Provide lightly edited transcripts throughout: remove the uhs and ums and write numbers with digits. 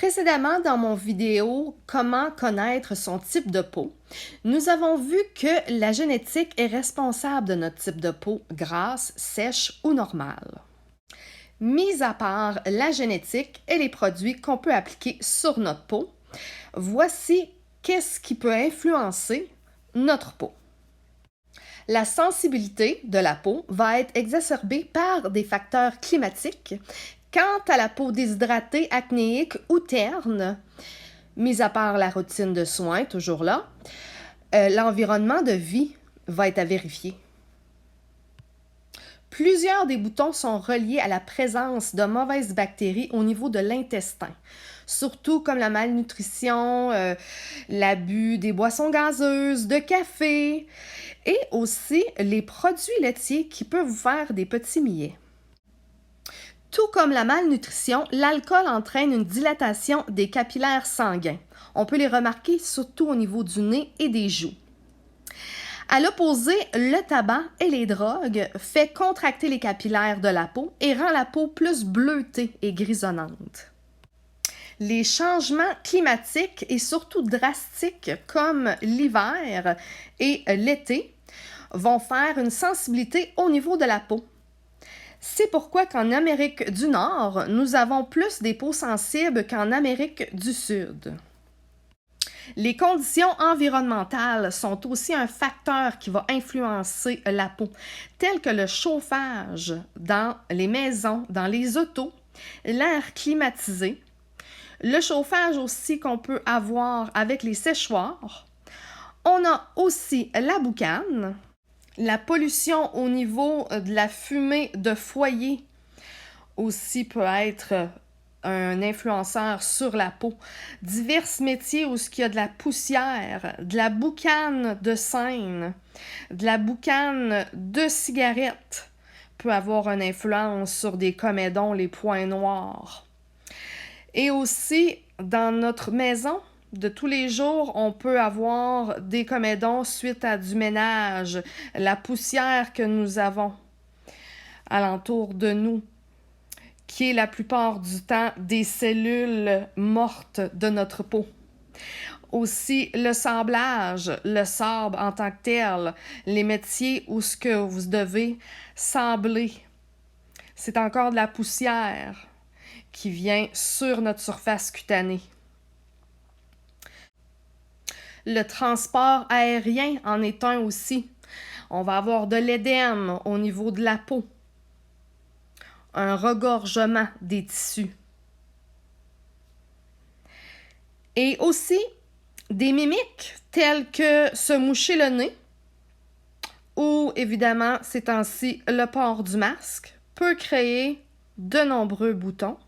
Précédemment, dans mon vidéo Comment connaître son type de peau, nous avons vu que la génétique est responsable de notre type de peau grasse, sèche ou normale. Mis à part la génétique et les produits qu'on peut appliquer sur notre peau, voici qu'est-ce qui peut influencer notre peau. La sensibilité de la peau va être exacerbée par des facteurs climatiques. Quant à la peau déshydratée, acnéique ou terne, mis à part la routine de soins, toujours là, l'environnement de vie va être à vérifier. Plusieurs des boutons sont reliés à la présence de mauvaises bactéries au niveau de l'intestin, surtout comme la malnutrition, l'abus des boissons gazeuses, de café et aussi les produits laitiers qui peuvent vous faire des petits millets. Tout comme la malnutrition, l'alcool entraîne une dilatation des capillaires sanguins. On peut les remarquer surtout au niveau du nez et des joues. À l'opposé, le tabac et les drogues fait contracter les capillaires de la peau et rend la peau plus bleutée et grisonnante. Les changements climatiques et surtout drastiques comme l'hiver et l'été vont faire une sensibilité au niveau de la peau. C'est pourquoi qu'en Amérique du Nord, nous avons plus des peaux sensibles qu'en Amérique du Sud. Les conditions environnementales sont aussi un facteur qui va influencer la peau, tel que le chauffage dans les maisons, dans les autos, l'air climatisé, le chauffage aussi qu'on peut avoir avec les séchoirs. On a aussi la boucane, la pollution au niveau de la fumée de foyer aussi peut être un influenceur sur la peau. Divers métiers où il y a de la poussière, de la boucane de scène, de la boucane de cigarettes peut avoir une influence sur des comédons, les points noirs. Et aussi, dans notre maison, de tous les jours, on peut avoir des comédons suite à du ménage, la poussière que nous avons alentour de nous, qui est la plupart du temps des cellules mortes de notre peau. Aussi, le sablage, le sable en tant que tel, les métiers où ce que vous devez sabler, c'est encore de la poussière qui vient sur notre surface cutanée. Le transport aérien en est un aussi. On va avoir de l'édème au niveau de la peau, un regorgement des tissus. Et aussi des mimiques telles que se moucher le nez ou évidemment ces temps-ci le port du masque peut créer de nombreux boutons.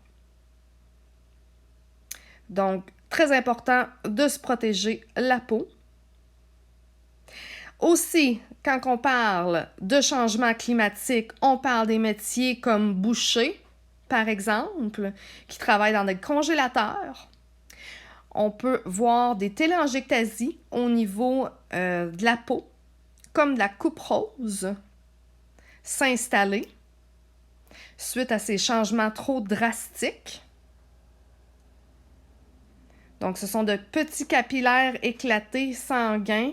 Donc, très important de se protéger la peau. Aussi, quand on parle de changement climatique, on parle des métiers comme boucher, par exemple, qui travaillent dans des congélateurs. On peut voir des téléangiectasies au niveau de la peau, comme de la coupe rose, s'installer suite à ces changements trop drastiques. Donc, ce sont de petits capillaires éclatés sanguins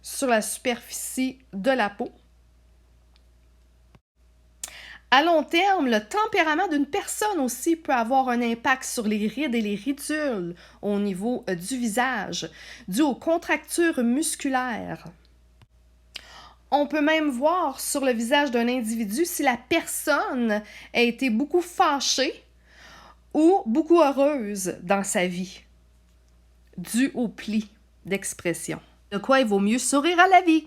sur la superficie de la peau. À long terme, le tempérament d'une personne aussi peut avoir un impact sur les rides et les ridules au niveau du visage, dû aux contractures musculaires. On peut même voir sur le visage d'un individu si la personne a été beaucoup fâchée ou beaucoup heureuse dans sa vie, dû au pli d'expression. De quoi il vaut mieux sourire à la vie.